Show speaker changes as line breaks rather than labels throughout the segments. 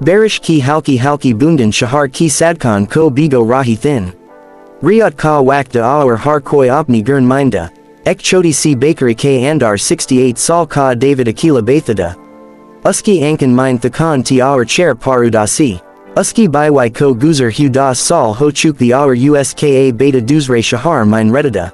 Barish ki halki bundan shahar ki sadkan ko bigo rahi thin. Riyat ka wak da aur har koi opni gern minda. Ek choti si bakery k andar 68 sal ka David Akila Bathada. Uski ankan mind thakan ti aur chair parudasi. Uski bywai ko guzar hu das sal ho chuk the aur uska beta duzre shahar mine redada.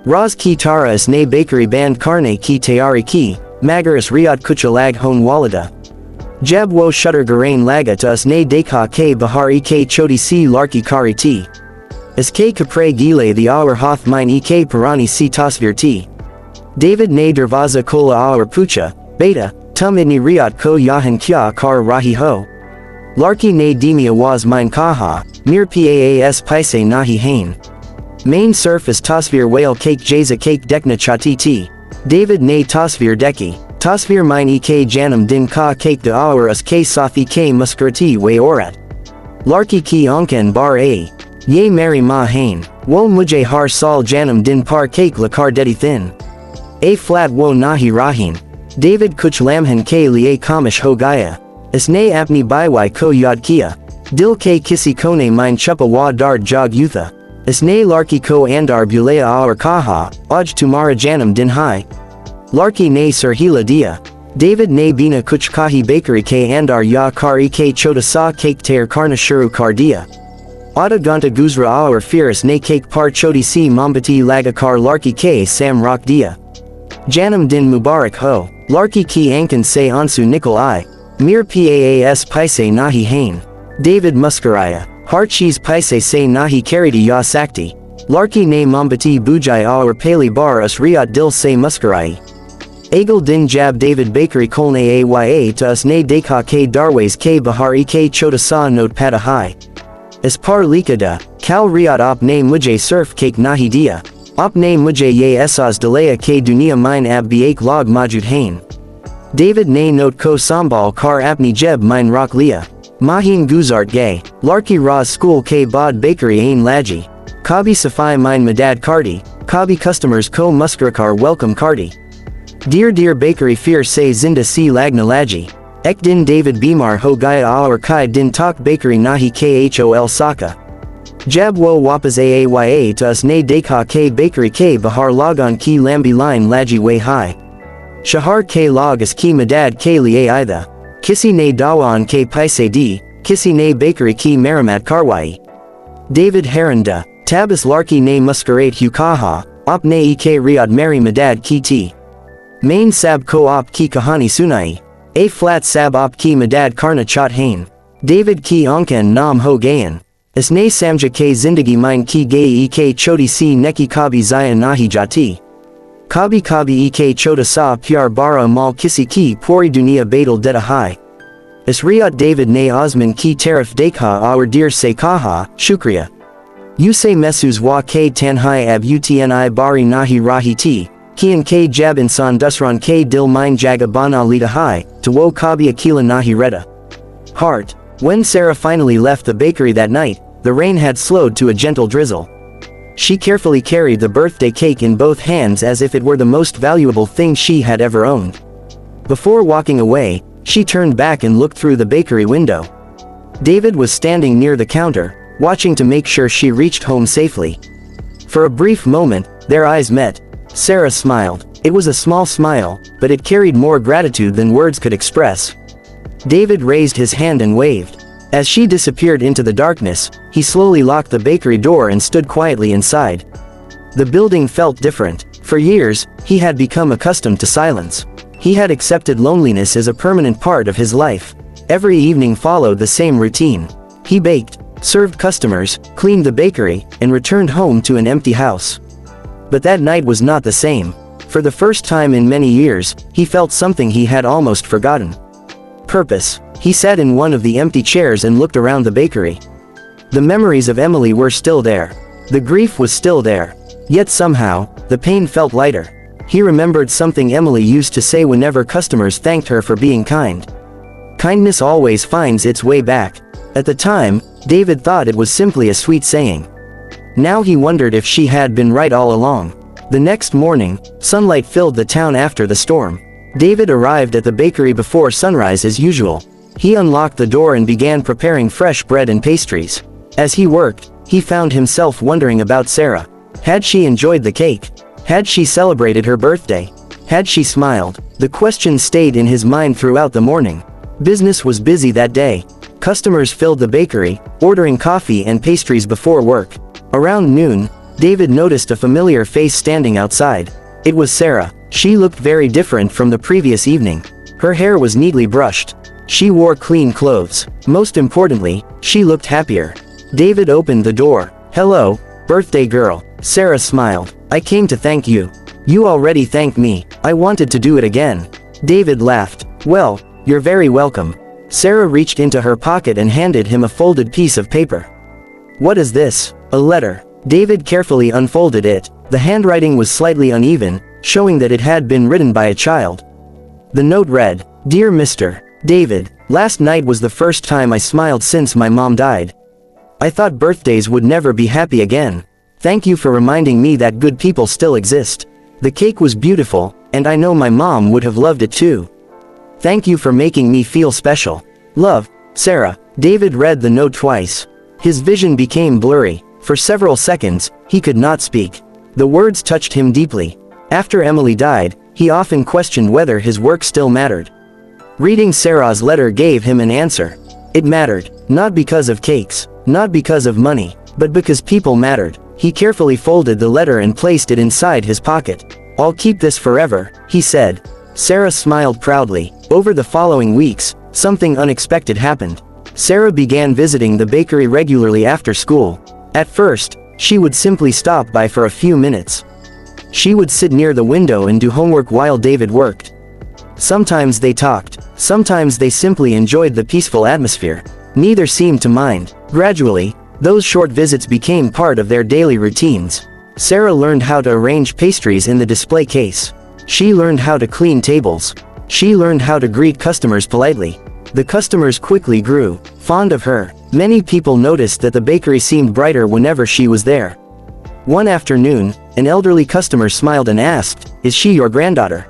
Raz ki tara is ne bakery band karne ki tayari ki, magaris riyat kuchalag hon walada. Jab wo shutter garain laga to us ne dekha ke bahar ek choti si larki kari ti. As ke kapre gile the aur hoth mine ek parani si tasvir ti. David ne dervaza kola aur pucha, beta, tum idni riyat ko yahan kya kar rahi ho. Larki ne demia was mine kaha, mir paas paise nahi hain. Main surf is tasvir whale cake jaza cake dekna chati ti. David ne tasvir deki. Tasvir mine ek janam din ka cake de aur us ke sathi ke muskrati way orat. Larki ki onken bar a. Ye mary ma hain. Wo mujhe har sal janam din par cake lakar dedi thin. A flat wo nahi rahin. David kuch lamhan ke liye kamish ho gaya. Isne apni bywai ko yad kia. Dil ke kisi kone mine chupa wa dard jog yutha. Isne larki ko andar bulea aur kaha, aj tumara janam din hai. Larki ne sirhila dia. David ne bina kuch kahi bakery ke andar ya kari ke chota sa cake ter karna shuru kar dia. Ada ganta guzra aur firis ne cake par choti si mambati laga kar larki ke sam rock dia. Janam din mubarak ho. Larki ki ankan se ansu nikol I. Mir paas paise nahi hain. David muskaraya. Har cheese paise se nahi karidi ya sakti. Larki ne mambati bujai aur pali bar us riyat dil se muskarai. Agal din jab David bakery kolne aya to us ne dekha ke darways ke bahar ek chota sa note pada hai. As par likada, kal riyat op ne mujhe surf cake nahi dia. Op ne mujhe ye esas delaya ke dunia mine ab biak log majud hain. David ne note ko sambal kar apni jeb mine rock liya. Mahin guzart gay. Larki raz school ke bod bakery ain laji. Kabi safai mine madad kardi. Kabi customers ko muskrakar welcome kardi. Dear bakery fear say zinda si lagna laji. Ek din David bimar ho gaya aur kai din tak bakery nahi khol saka. Jab wo wapas aaya to us ne dekha ke bakery ke bahar logon ki lambi line laji way high. Shahar ke log is ki madad ke liye aida. Kisi ne dawan ke paise di, kisi ne bakery ki maramat karwai. David Heranda, tabis larki ne muskarate hukaha, op ne ek riyad mary madad ki ti. Main sab ko op ki kahani sunai. A flat sab op ki madad karna chat hain. David ki onken nam ho gayan. Isne samja ke zindagi mine ki gay ek choti si neki kabi zaya nahi jati. Kabi ek chota sa pyar bara mal kisi ki pori dunia badal deta hai. Is riyat David ne osman ki tarif dekha aur dear se kaha, shukriya. You say mesus wa ke tanhai ab utni bari nahi rahi ti. Kian ke jab insan dusran ke dil mine jaga bana lita hai, to wo kabi akila nahi reda. Heart. When Sarah finally left the bakery that night, the rain had slowed to a gentle drizzle. She carefully carried the birthday cake in both hands as if it were the most valuable thing she had ever owned. Before walking away, she turned back and looked through the bakery window. David was standing near the counter, watching to make sure she reached home safely. For a brief moment, their eyes met. Sarah smiled. It was a small smile, but it carried more gratitude than words could express. David raised his hand and waved. As she disappeared into the darkness, he slowly locked the bakery door and stood quietly inside. The building felt different. For years, he had become accustomed to silence. He had accepted loneliness as a permanent part of his life. Every evening followed the same routine. He baked, served customers, cleaned the bakery, and returned home to an empty house. But that night was not the same. For the first time in many years, he felt something he had almost forgotten. Purpose. He sat in one of the empty chairs and looked around the bakery. The memories of Emily were still there. The grief was still there. Yet somehow, the pain felt lighter. He remembered something Emily used to say whenever customers thanked her for being kind. Kindness always finds its way back. At the time, David thought it was simply a sweet saying. Now he wondered if she had been right all along. The next morning, sunlight filled the town after the storm. David arrived at the bakery before sunrise as usual. He unlocked the door and began preparing fresh bread and pastries. As he worked, he found himself wondering about Sarah. Had she enjoyed the cake? Had she celebrated her birthday? Had she smiled? The question stayed in his mind throughout the morning. Business was busy that day. Customers filled the bakery, ordering coffee and pastries before work. Around noon, David noticed a familiar face standing outside. It was Sarah. She looked very different from the previous evening. Her hair was neatly brushed. She wore clean clothes. Most importantly, she looked happier. David opened the door. "Hello, birthday girl." Sarah smiled. "I came to thank you." "You already thanked me. I wanted to do it again." David laughed. "Well, you're very welcome." Sarah reached into her pocket and handed him a folded piece of paper. "What is this?" "A letter." David carefully unfolded it. The handwriting was slightly uneven, showing that it had been written by a child. The note read, "Dear Mr. David, last night was the first time I smiled since my mom died. I thought birthdays would never be happy again. Thank you for reminding me that good people still exist. The cake was beautiful, and I know my mom would have loved it too. Thank you for making me feel special. Love, Sarah." David read the note twice. His vision became blurry. For several seconds, he could not speak. The words touched him deeply. After Emily died, he often questioned whether his work still mattered. Reading Sarah's letter gave him an answer. It mattered, not because of cakes, not because of money, but because people mattered. He carefully folded the letter and placed it inside his pocket. "I'll keep this forever," he said. Sarah smiled proudly. Over the following weeks, something unexpected happened. Sarah began visiting the bakery regularly after school. At first, she would simply stop by for a few minutes. She would sit near the window and do homework while David worked. Sometimes they talked, sometimes they simply enjoyed the peaceful atmosphere. Neither seemed to mind. Gradually, those short visits became part of their daily routines. Sarah learned how to arrange pastries in the display case. She learned how to clean tables. She learned how to greet customers politely. The customers quickly grew fond of her. Many people noticed that the bakery seemed brighter whenever she was there. One afternoon, an elderly customer smiled and asked, "Is she your granddaughter?"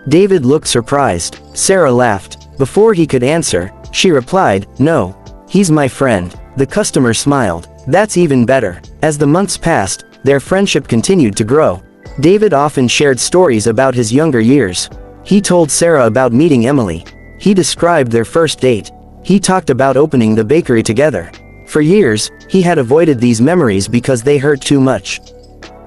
David looked surprised. Sarah laughed. Before he could answer, she replied, "No. He's my friend." The customer smiled. "That's even better." As the months passed, their friendship continued to grow. David often shared stories about his younger years. He told Sarah about meeting Emily. He described their first date. He talked about opening the bakery together. For years, he had avoided these memories because they hurt too much.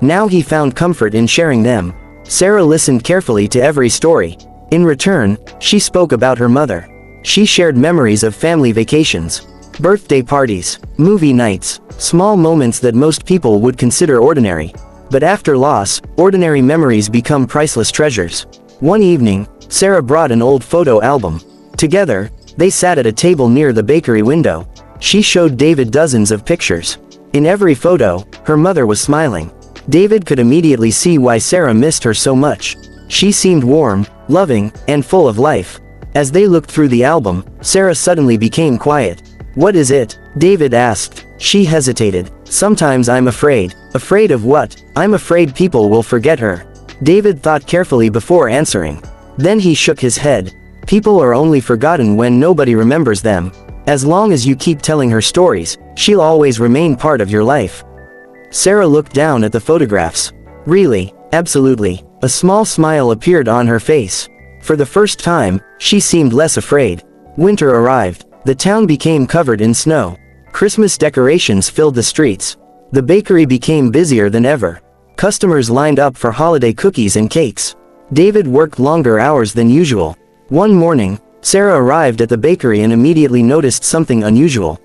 Now he found comfort in sharing them. Sarah listened carefully to every story. In return, she spoke about her mother. She shared memories of family vacations, birthday parties, movie nights, small moments that most people would consider ordinary. But after loss, ordinary memories become priceless treasures. One evening, Sarah brought an old photo album. Together, they sat at a table near the bakery window. She showed David dozens of pictures. In every photo, her mother was smiling. David could immediately see why Sarah missed her so much. She seemed warm, loving, and full of life. As they looked through the album, Sarah suddenly became quiet. "What is it?" David asked. She hesitated. "Sometimes I'm afraid." "Afraid of what?" "I'm afraid people will forget her." David thought carefully before answering. Then he shook his head. "People are only forgotten when nobody remembers them. As long as you keep telling her stories, she'll always remain part of your life." Sarah looked down at the photographs. "Really? Absolutely." A small smile appeared on her face. For the first time, she seemed less afraid. Winter arrived. The town became covered in snow. Christmas decorations filled the streets. The bakery became busier than ever. Customers lined up for holiday cookies and cakes. David worked longer hours than usual. One morning, Sarah arrived at the bakery and immediately noticed something unusual.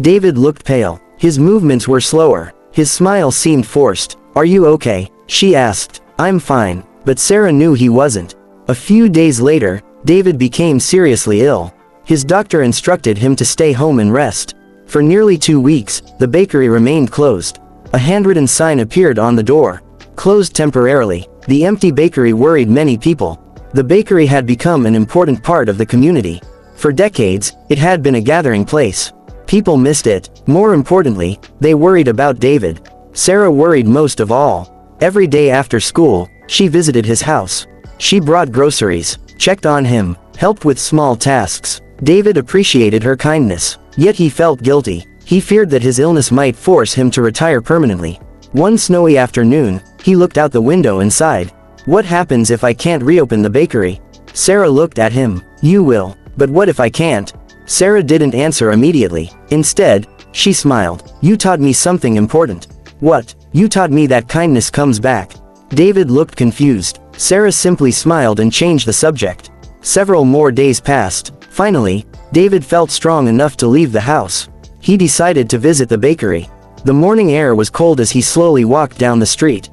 David looked pale. His movements were slower. His smile seemed forced. "Are you okay?" she asked. "I'm fine." But Sarah knew he wasn't. A few days later, David became seriously ill. His doctor instructed him to stay home and rest. For nearly 2 weeks, the bakery remained closed. A handwritten sign appeared on the door. "Closed temporarily." The empty bakery worried many people. The bakery had become an important part of the community. For decades, it had been a gathering place. People missed it. More importantly, they worried about David. Sarah worried most of all. Every day after school, she visited his house. She brought groceries, checked on him, helped with small tasks. David appreciated her kindness, yet he felt guilty. He feared that his illness might force him to retire permanently. One snowy afternoon, he looked out the window and sighed. What happens if I can't reopen the bakery? Sarah looked at him. You will. But what if I can't? Sarah didn't answer immediately. Instead, she smiled. You taught me something important. What? You taught me that kindness comes back. David looked confused. Sarah simply smiled and changed the subject. Several more days passed. Finally, David felt strong enough to leave the house. He decided to visit the bakery. The morning air was cold as he slowly walked down the street.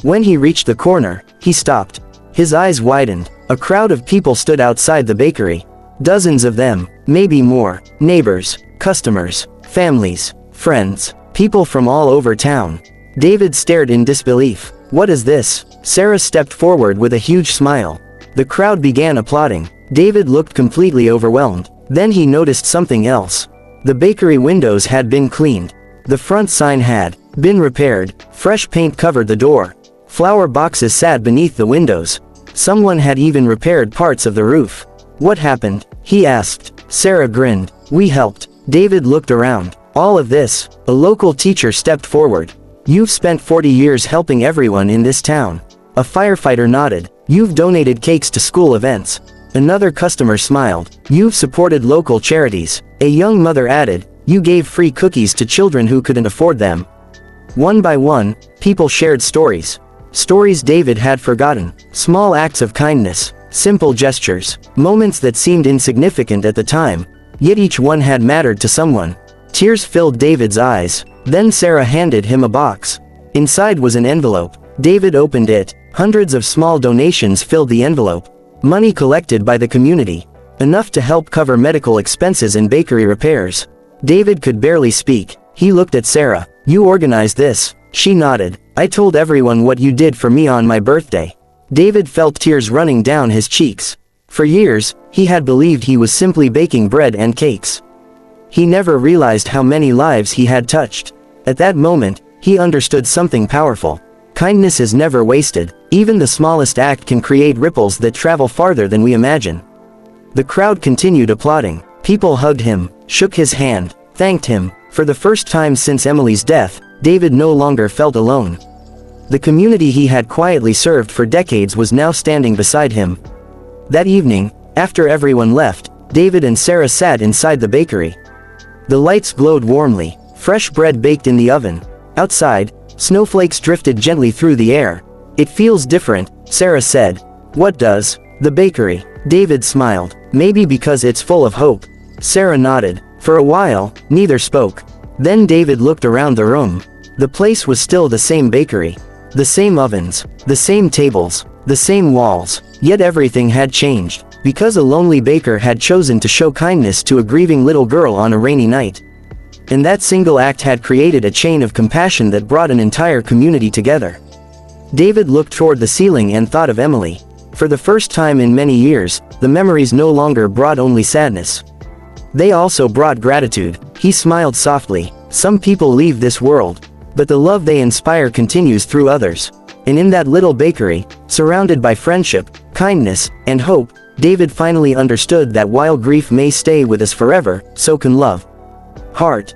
When he reached the corner, he stopped. His eyes widened. A crowd of people stood outside the bakery. Dozens of them, maybe more, neighbors, customers, families, friends, people from all over town. David stared in disbelief. What is this? Sarah stepped forward with a huge smile. The crowd began applauding. David looked completely overwhelmed. Then he noticed something else. The bakery windows had been cleaned. The front sign had been repaired. Fresh paint covered the door. Flower boxes sat beneath the windows. Someone had even repaired parts of the roof. What happened? He asked. Sarah grinned. We helped. David looked around. All of this. A local teacher stepped forward. You've spent 40 years helping everyone in this town. A firefighter nodded. You've donated cakes to school events. Another customer smiled. You've supported local charities. A young mother added. You gave free cookies to children who couldn't afford them. One by one, people shared stories. Stories David had forgotten. Small acts of kindness. Simple gestures. Moments that seemed insignificant at the time. Yet each one had mattered to someone. Tears filled David's eyes. Then Sarah handed him a box. Inside was an envelope. David opened it. Hundreds of small donations filled the envelope. Money collected by the community. Enough to help cover medical expenses and bakery repairs. David could barely speak. He looked at Sarah. You organized this. She nodded. I told everyone what you did for me on my birthday. David felt tears running down his cheeks. For years, he had believed he was simply baking bread and cakes. He never realized how many lives he had touched. At that moment, he understood something powerful. Kindness is never wasted. Even the smallest act can create ripples that travel farther than we imagine. The crowd continued applauding. People hugged him, shook his hand, thanked him. For the first time since Emily's death, David no longer felt alone. The community he had quietly served for decades was now standing beside him. That evening, after everyone left, David and Sarah sat inside the bakery. The lights glowed warmly, fresh bread baked in the oven. Outside, snowflakes drifted gently through the air. It feels different, Sarah said. What does? The bakery. David smiled. Maybe because it's full of hope. Sarah nodded. For a while, neither spoke. Then David looked around the room. The place was still the same bakery. The same ovens, the same tables, the same walls, yet everything had changed, because a lonely baker had chosen to show kindness to a grieving little girl on a rainy night. And that single act had created a chain of compassion that brought an entire community together. David looked toward the ceiling and thought of Emily. For the first time in many years, the memories no longer brought only sadness. They also brought gratitude. He smiled softly. Some people leave this world, but the love they inspire continues through others. And in that little bakery, surrounded by friendship, kindness, and hope, David finally understood that while grief may stay with us forever, so can love. Heart.